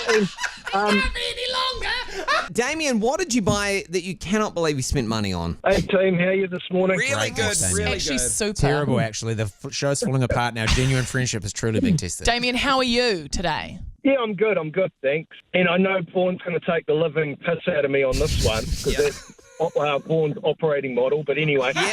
Can't be any longer. Damien, what did you buy that you cannot believe you spent money on? Hey team, how are you this morning? Really good, Damien. really Actually, good. super. Terrible, actually. The show's falling apart now. Genuine friendship is truly being tested. Damien, how are you today? Yeah, I'm good, thanks. And I know Vaughan's going to take the living piss out of me on this one, because that's Vaughan's operating model, but anyway. Wow.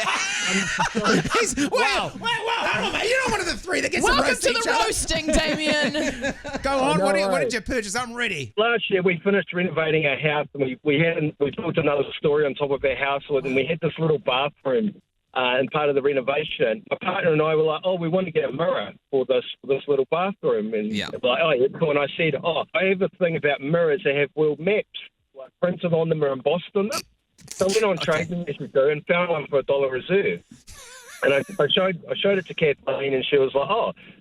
Hold on, mate. You're not one of the three that gets to Welcome roast to each the other. roasting, Damien. Go on. What know. did you purchase? I'm ready. Last year we finished renovating our house, and we built another story on top of our house, and we had this little bathroom in part of the renovation. My partner and I were like, we want to get a mirror for this little bathroom. And like, yeah, cool. And I said, I have a thing about mirrors. They have world maps, like printed on them or embossed on them. So I went on trading as we do and found one for $1 reserve. And I showed it to Kathleen, and she was like,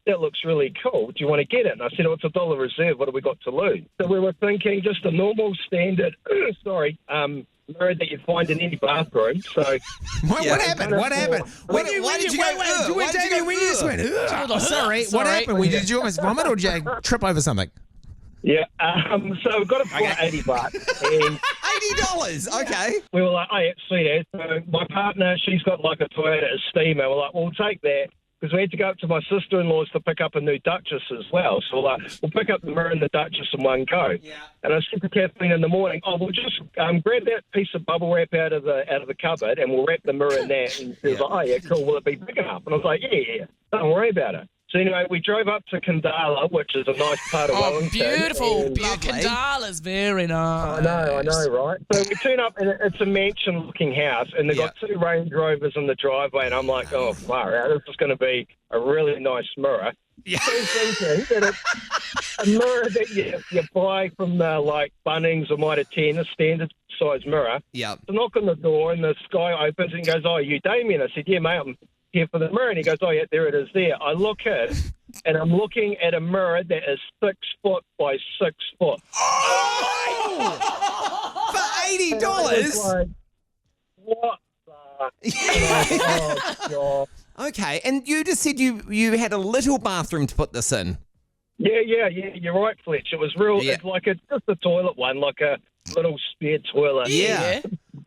that looks really cool. Do you want to get it? And I said, it's $1 reserve. What have we got to lose? So we were thinking just a normal standard, mirror that you find in any bathroom. So What happened? When you went, sorry. What happened? Did you almost vomit or did you trip over something? Yeah, so we've got it for $80. And $80, okay. we were like, yeah, sweet as. So my partner, she's got like a Toyota Steamer. We're like, we'll take that. Because we had to go up to my sister-in-law's to pick up a new Duchess as well. So we're like, we'll pick up the mirror and the Duchess in one go. Yeah. And I said to Kathleen in the morning, we'll just grab that piece of bubble wrap out of the cupboard and we'll wrap the mirror in that. And she was like, yeah, cool, will it be big enough? And I was like, yeah, don't worry about it. So anyway, we drove up to Kandala, which is a nice part of Wellington. Beautiful. Kandala's very nice. I know, right? So we turn up, and it's a mansion-looking house, and they've got 2 Range Rovers in the driveway, and I'm like, far out. This is going to be a really nice mirror. Yeah. So thinking that it's a mirror that you buy from the, Bunnings or Mitre 10, a standard-size mirror. Yeah. So knock on the door, and this guy opens and goes, are you Damien? I said, yeah, mate, I'm here for the mirror. And he goes, yeah, there it is there. I look in, and I'm looking at a mirror that is 6 foot by 6 foot. For $80? Like, what the... God. Okay, and you just said you had a little bathroom to put this in. Yeah, you're right, Fletch. It was real. Yeah. It's just a toilet one, like a little spare toilet. Yeah.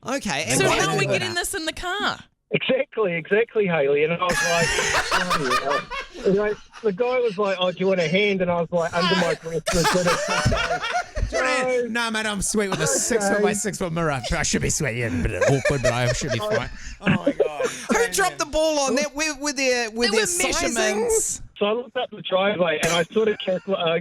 Okay. And So what how are we did you getting this in the car? Exactly, Hayley. And I was like, the guy was like, do you want a hand? And I was like, under my breath. No, mate, I'm sweet with a 6 foot by 6 foot mirror. I should be sweet, yeah, a bit awkward, but I should be fine. Oh my God. Who dropped the ball on that with their measurements. sizings? So I looked up the driveway and I sort of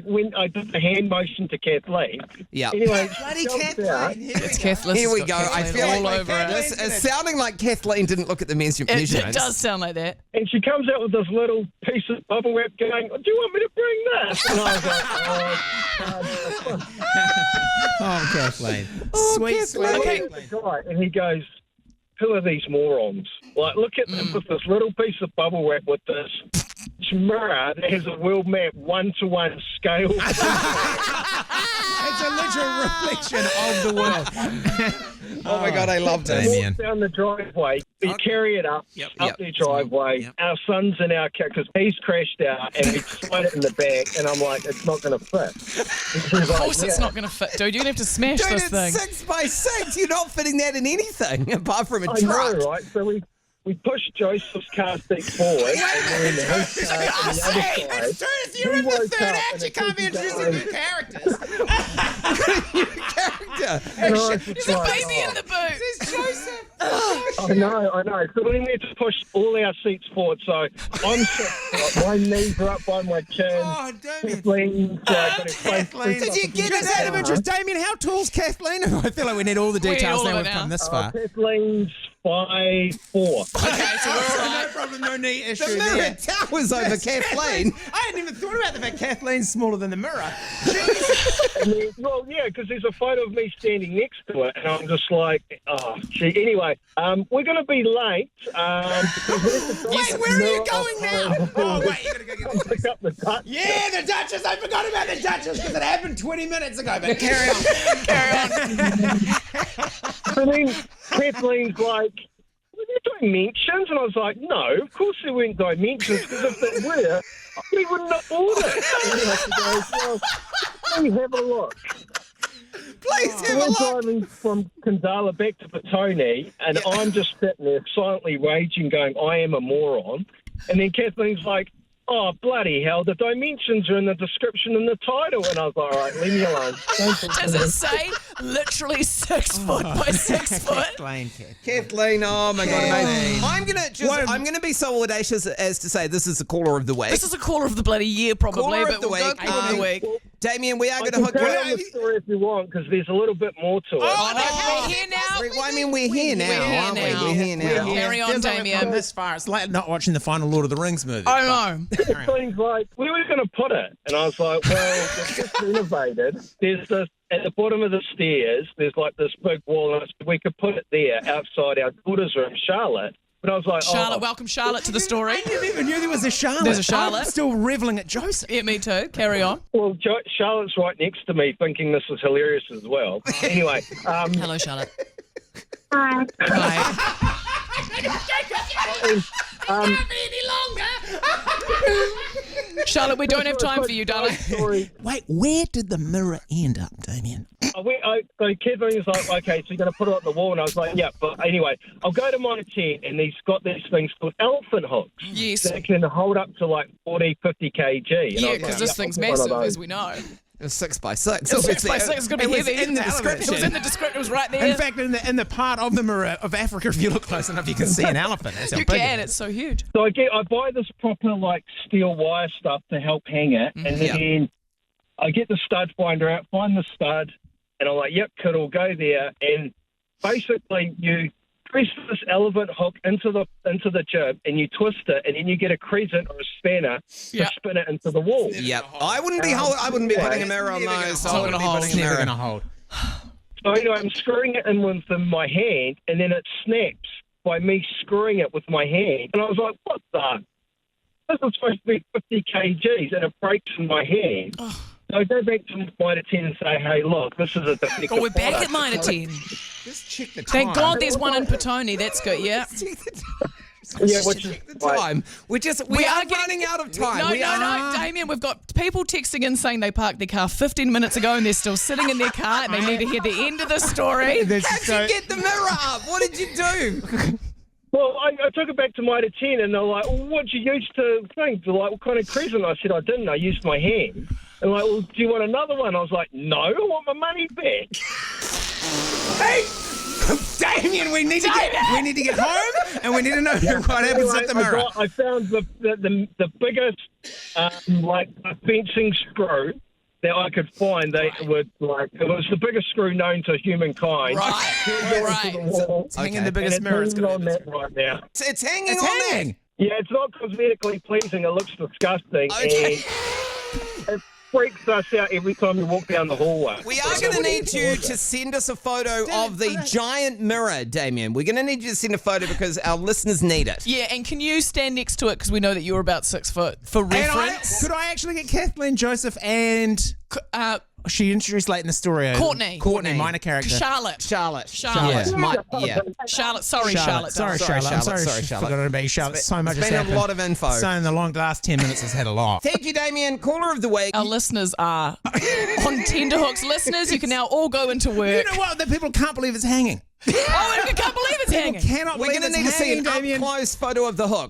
when I did the hand motion to Kathleen. Yeah. Anyway, Bloody Kathleen. It's Kathleen. Here we go. I feel all like over it. it's sounding like Kathleen didn't look at the measurements. It does sound like that. And she comes out with this little piece of bubble wrap going, do you want me to bring this? And I was like, Oh, Kathleen. Kathleen. Sweet. Okay. the guy, and he goes, who are these morons? Like, look at them with this little piece of bubble wrap with this mirror that has a world map 1-to-1 scale. It's a literal reflection of the world. Oh my God, I love Damien. Walk down the driveway, we carry it up the driveway. Yep. Our son's in our car because he's crashed out, and we slide it in the back, and I'm like, it's not going to fit. Of course it's not going to fit, dude. You're going to have to smash Dude, this it's thing. 6 by 6. You're not fitting that in anything apart from a I truck. know, right? So we pushed Joseph's car seat forward, and then his car on the other side. If you're in the third act, you can't be introducing new characters. Character. And I was There's just a like, baby in the boot. It's Joseph. I know. So we need to push all our seats forward. So I'm sitting, my knees are up by my chin. Oh, Damien. Kathleen's got his face Kathleen. pushed Did you up get against us out the of car. interest? Damien, how tall's Kathleen? I feel like we need all the We need details all now of we've it come now. this far. Kathleen's 5'4". Okay, so we're all No right. problem, no knee issue The mirror there. towers over Kathleen. I hadn't even thought about the fact Kathleen's smaller than the mirror. And then, well, yeah, because there's a photo of me standing next to it, and I'm just like, gee. Anyway, we're going to be late. Wait, where are you going now? Oh, wait, you got to go get the Pick up the touch. Yeah, the Duchess. I forgot about the Duchess because it happened 20 minutes ago. But carry on. So then Kathleen's like, were there dimensions? And I was like, no, of course there weren't dimensions, because if they were, we wouldn't have ordered it. And she goes, well, Really have a look. Please have a We're look. driving from Kandala back to Petone, and I'm just sitting there silently raging, going, I am a moron. And then Kathleen's like, oh, bloody hell, the dimensions are in the description and the title. And I was like, all right, leave me alone. Does it say literally 6 foot by 6 foot? Kathleen, oh my God, amazing. What- I'm gonna be so audacious as to say this is the caller of the week. This is a caller of the bloody year, probably, Caller of but the we'll go week. caller of the week. Damien, we are I going to can hook you carry on the story if you want, because there's a little bit more to it. Oh, no, we're here now. Well, I mean, we're here now, aren't we? now. We're here now. Carry on, Feels like we've Damien. come this far. It's like not watching the final Lord of the Rings movie. I know. Things like, where are we going to put it? And I was like, well, it's just renovated. There's this, at the bottom of the stairs, there's like this big wall, and I said, we could put it there outside our daughter's room, Charlotte. But I was like, Charlotte, welcome Charlotte to the story. I never even knew there was a Charlotte. There's a Charlotte. I'm still reveling at Joseph. Yeah, me too. Carry on. well, Charlotte's right next to me thinking this is hilarious as well. Anyway, Hello, Charlotte. Hi. Charlotte, we don't have time for you, darling. story. Wait, where did the mirror end up, Damien? So Kathleen was like, okay, so you're going to put it on the wall. And I was like, yeah. But anyway, I'll go to mine 10, and he's got these things called elephant hooks. Yes. That can hold up to like 40, 50 kg. And I Yeah, was like, because this yeah, thing's I'll put one massive, of those. as we know. It's 6x6. 6x6 is going to be heavy. In the description. It was in the description. It was right there. In fact, in the part of the mirror of Africa, if you look close enough, you can see an elephant. That's how You big it can. is. It's so huge. So I buy this proper like steel wire stuff to help hang it, and then I get the stud finder out, find the stud, and I'm like, yep, could all go there. And basically, you press this elephant hook into the jib, and you twist it, and then you get a crescent or a spanner to spin it into the wall. Yep. I wouldn't be putting a mirror on those. I wouldn't be putting a Never mirror going to on. hold. So anyway, I'm screwing it in with my hand, and then it snaps by me screwing it with my hand. And I was like, what the? This is supposed to be 50 kgs, and it breaks in my hand. So I go back to Mitre 10 and say, hey, look, this is a defective Oh, we're back product. at Mitre 10. Just check the time. Thank God there's one in Petone. That's good, yeah. Yeah, which is The time. We are getting- running out of time. No, Damien, we've got people texting in saying they parked their car 15 minutes ago and they're still sitting in their car and they need to hear the end of the story. How'd you get the mirror up? What did you do? Well, I took it back to Mitre 10, and they're like, well, what'd you use to think? They're like, what kind of crescent? I said, I didn't. I used my hand. And like, well, do you want another one? I was like, no, I want my money back. Hey, Damien, we need to get home, and we need to know what happens at the mirror. I found the biggest like fencing screw that I could find. It was the biggest screw known to humankind. Right. It's hanging the biggest mirror. It's on gonna be that right now. It's hanging It's on hanging. Yeah, it's not cosmetically pleasing. It looks disgusting, Okay. and it freaks us out every time we walk down the hallway. We are going to need you to send us a photo of the giant mirror, Damien. We're going to need you to send a photo because our listeners need it. Yeah, and can you stand next to it because we know that you're about 6 foot for reference? Could I actually get Kathleen, Joseph, and she introduced late in the story? Courtney, minor character. Charlotte. Charlotte. Charlotte. Yeah. Charlotte. Sorry, Charlotte. Sorry, Sorry, Charlotte. I'm Charlotte. sorry, Sorry, Charlotte. forgot about Charlotte. So much It's has been happened. a lot of info. So in the last 10 minutes has had a lot. Thank you, Damien. Caller of the week. Our listeners are on tenterhooks. Listeners, you can now all go into work. You know what? The people can't believe it's hanging. Oh, I can't believe it's hanging. Cannot We're believe going to it's need to see hanging, an Damien. up-close photo of the hook.